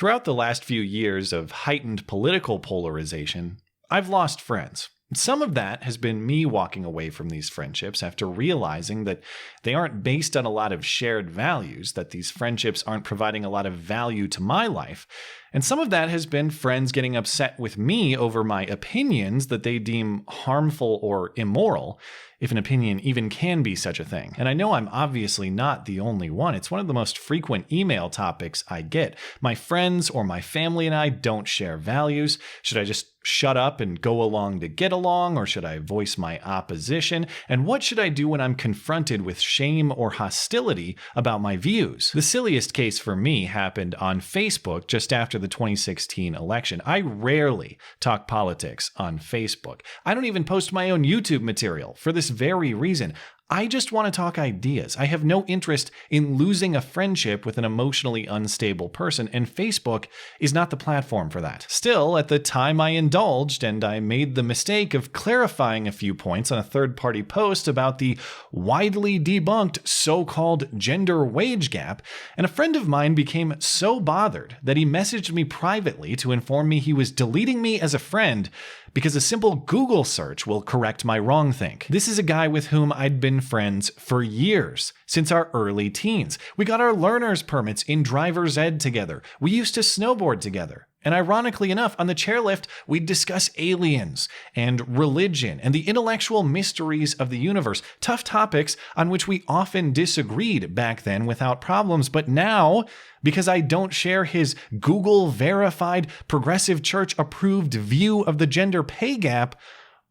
Throughout the last few years of heightened political polarization, I've lost friends. Some of that has been me walking away from these friendships after realizing that they aren't based on a lot of shared values, that these friendships aren't providing a lot of value to my life. And some of that has been friends getting upset with me over my opinions that they deem harmful or immoral, if an opinion even can be such a thing. And I know I'm obviously not the only one. It's one of the most frequent email topics I get. My friends or my family and I don't share values. Should I just shut up and go along to get along, or should I voice my opposition? And what should I do when I'm confronted with shame or hostility about my views? The silliest case for me happened on Facebook just after the 2016 election. I rarely talk politics on Facebook. I don't even post my own YouTube material for this very reason. I just want to talk ideas. I have no interest in losing a friendship with an emotionally unstable person, and Facebook is not the platform for that. Still, at the time I indulged, and I made the mistake of clarifying a few points on a third-party post about the widely debunked so-called gender wage gap, and a friend of mine became so bothered that he messaged me privately to inform me he was deleting me as a friend because a simple Google search will correct my wrongthink. This is a guy with whom I'd been friends for years, since our early teens. We got our learner's permits in driver's ed together. We used to snowboard together. And ironically enough, on the chairlift, we'd discuss aliens and religion and the intellectual mysteries of the universe, tough topics on which we often disagreed back then without problems. But now, because I don't share his Google-verified, progressive church-approved view of the gender pay gap,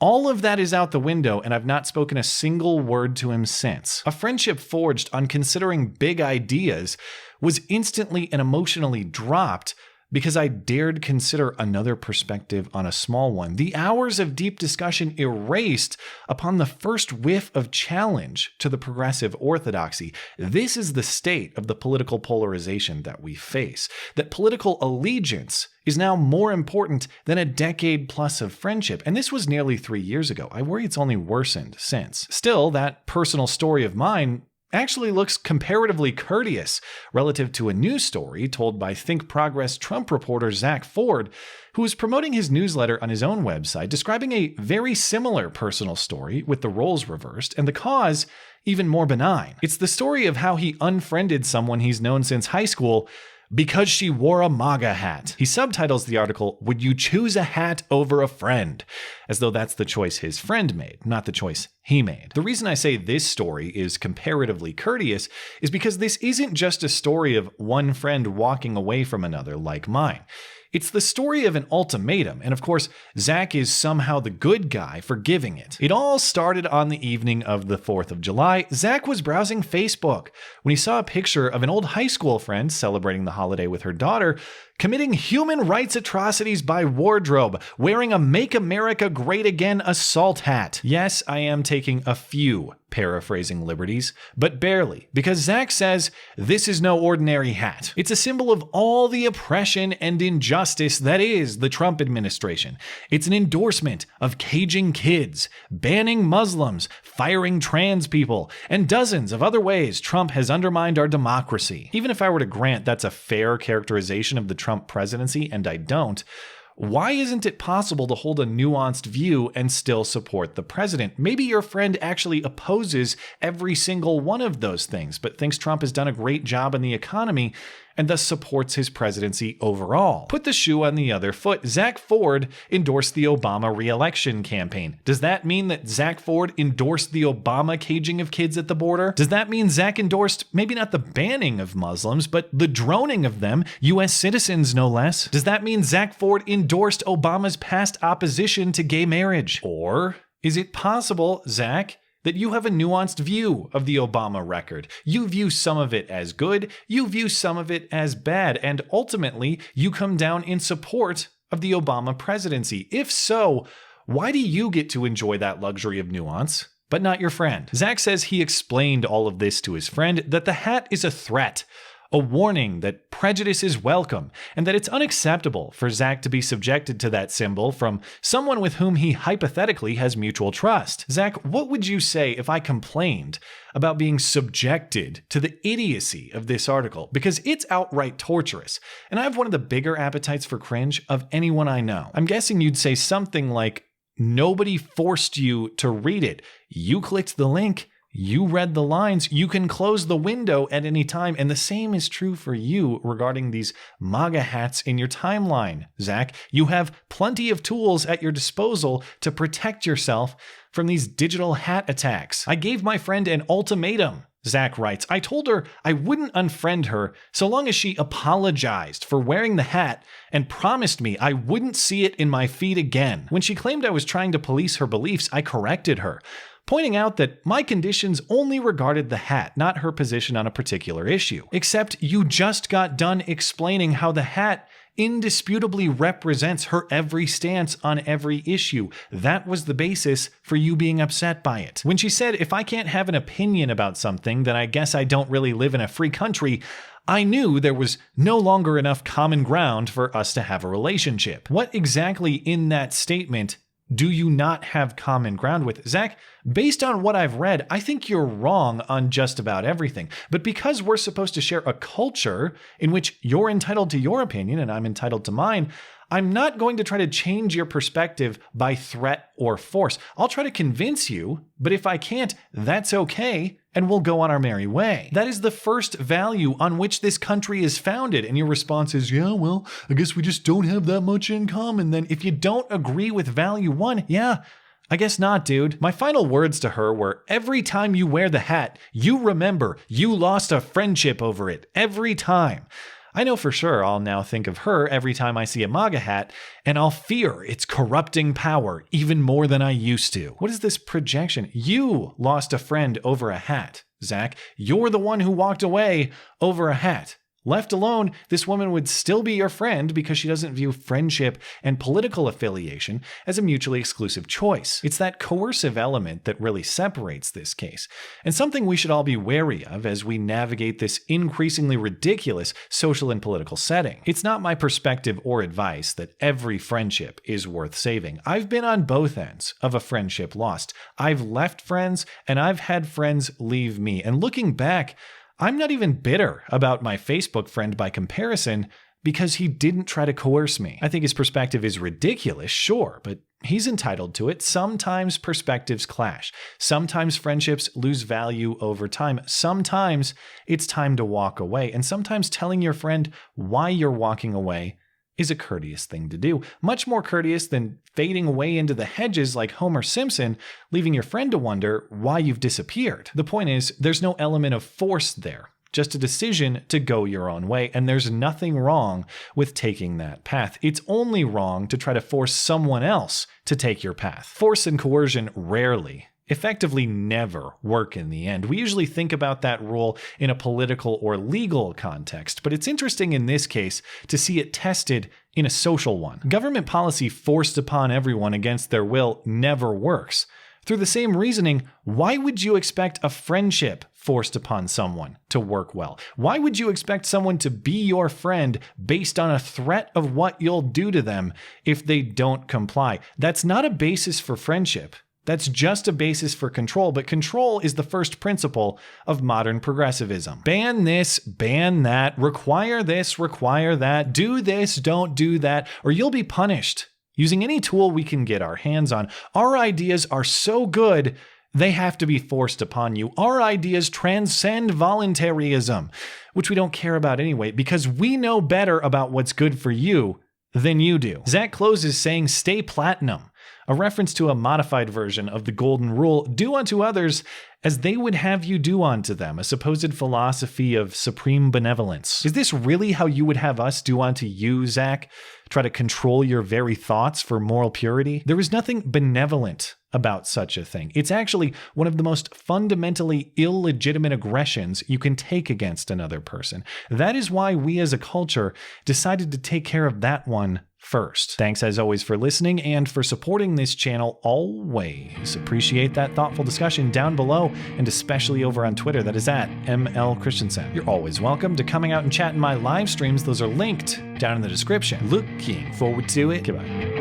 all of that is out the window, and I've not spoken a single word to him since. A friendship forged on considering big ideas was instantly and emotionally dropped because I dared consider another perspective on a small one. The hours of deep discussion erased upon the first whiff of challenge to the progressive orthodoxy. This is the state of the political polarization that we face. That political allegiance is now more important than a decade plus of friendship. And this was nearly 3 years ago. I worry it's only worsened since. Still, that personal story of mine actually looks comparatively courteous relative to a news story told by ThinkProgress Trump reporter Zach Ford, who was promoting his newsletter on his own website, describing a very similar personal story with the roles reversed and the cause even more benign. It's the story of how he unfriended someone he's known since high school because she wore a MAGA hat. He subtitles the article, "Would you choose a hat over a friend?" as though that's the choice his friend made, not the choice he made. The reason I say this story is comparatively courteous is because this isn't just a story of one friend walking away from another like mine. It's the story of an ultimatum, and of course, Zach is somehow the good guy for giving it. It all started on the evening of the 4th of July. Zach was browsing Facebook when he saw a picture of an old high school friend celebrating the holiday with her daughter, committing human rights atrocities by wardrobe, wearing a Make America Great Again assault hat. Yes, I am taking a few paraphrasing liberties, but barely, because Zach says this is no ordinary hat. It's a symbol of all the oppression and injustice that is the Trump administration. It's an endorsement of caging kids, banning Muslims, firing trans people, and dozens of other ways Trump has undermined our democracy. Even if I were to grant that's a fair characterization of the Trump presidency, and I don't, why isn't it possible to hold a nuanced view and still support the president? Maybe your friend actually opposes every single one of those things, but thinks Trump has done a great job in the economy and thus supports his presidency overall. Put the shoe on the other foot. Zach Ford endorsed the Obama re-election campaign. Does that mean that Zach Ford endorsed the Obama caging of kids at the border? Does that mean Zach endorsed maybe not the banning of Muslims, but the droning of them, U.S. citizens no less? Does that mean Zach Ford endorsed Obama's past opposition to gay marriage? Or is it possible, Zach, that you have a nuanced view of the Obama record? You view some of it as good, you view some of it as bad, and ultimately you come down in support of the Obama presidency. If so, why do you get to enjoy that luxury of nuance, but not your friend? Zach says he explained all of this to his friend, that the hat is a threat. a warning that prejudice is welcome and that it's unacceptable for Zach to be subjected to that symbol from someone with whom he hypothetically has mutual trust. Zach, what would you say if I complained about being subjected to the idiocy of this article? Because it's outright torturous, and I have one of the bigger appetites for cringe of anyone I know. I'm guessing you'd say something like, nobody forced you to read it. You clicked the link. You read the lines. You can close the window at any time. And the same is true for you regarding these MAGA hats in your timeline, Zach. You have plenty of tools at your disposal to protect yourself from these digital hat attacks. I gave my friend an ultimatum, Zach writes. I told her I wouldn't unfriend her so long as she apologized for wearing the hat and promised me I wouldn't see it in my feed again. When she claimed I was trying to police her beliefs, I corrected her, pointing out that my conditions only regarded the hat, not her position on a particular issue. Except you just got done explaining how the hat indisputably represents her every stance on every issue. That was the basis for you being upset by it. When she said, if I can't have an opinion about something, then I guess I don't really live in a free country, I knew there was no longer enough common ground for us to have a relationship. What exactly in that statement do you not have common ground with? Zach, based on what I've read, I think you're wrong on just about everything. But because we're supposed to share a culture in which you're entitled to your opinion and I'm entitled to mine, I'm not going to try to change your perspective by threat or force. I'll try to convince you, but if I can't, that's okay, and we'll go on our merry way. That is the first value on which this country is founded. And your response is, yeah, well, I guess we just don't have that much in common. Then if you don't agree with value one, yeah, I guess not, dude. My final words to her were, every time you wear the hat, you remember you lost a friendship over it. Every time. I know for sure I'll now think of her every time I see a MAGA hat, and I'll fear its corrupting power even more than I used to. What is this projection? You lost a friend over a hat, Zach. You're the one who walked away over a hat. Left alone, this woman would still be your friend because she doesn't view friendship and political affiliation as a mutually exclusive choice. It's that coercive element that really separates this case, and something we should all be wary of as we navigate this increasingly ridiculous social and political setting. It's not my perspective or advice that every friendship is worth saving. I've been on both ends of a friendship lost. I've left friends, and I've had friends leave me. And looking back, I'm not even bitter about my Facebook friend by comparison because he didn't try to coerce me. I think his perspective is ridiculous, sure, but he's entitled to it. Sometimes perspectives clash. Sometimes friendships lose value over time. Sometimes it's time to walk away. And sometimes telling your friend why you're walking away is a courteous thing to do. Much more courteous than fading away into the hedges like Homer Simpson, leaving your friend to wonder why you've disappeared. The point is, there's no element of force there, just a decision to go your own way, and there's nothing wrong with taking that path. It's only wrong to try to force someone else to take your path. Force and coercion rarely, effectively never, work in the end. We usually think about that rule in a political or legal context, but it's interesting in this case to see it tested in a social one. Government policy forced upon everyone against their will never works. Through the same reasoning, why would you expect a friendship forced upon someone to work well? Why would you expect someone to be your friend based on a threat of what you'll do to them if they don't comply? That's not a basis for friendship. That's just a basis for control, but control is the first principle of modern progressivism. Ban this, ban that, require this, require that, do this, don't do that, or you'll be punished. Using any tool we can get our hands on, our ideas are so good, they have to be forced upon you. Our ideas transcend voluntarism, which we don't care about anyway, because we know better about what's good for you than you do. Zach closes saying, stay platinum, a reference to a modified version of the golden rule, do unto others as they would have you do unto them, a supposed philosophy of supreme benevolence. Is this really how you would have us do unto you, Zach? Try to control your very thoughts for moral purity? There is nothing benevolent about such a thing. It's actually one of the most fundamentally illegitimate aggressions you can take against another person. That is why we as a culture decided to take care of that one first. Thanks as always for listening and for supporting this channel always. Appreciate that thoughtful discussion down below and especially over on Twitter. That is at ML Christiansen. You're always welcome to coming out and chat in my live streams. Those are linked down in the description. Looking forward to it. Goodbye.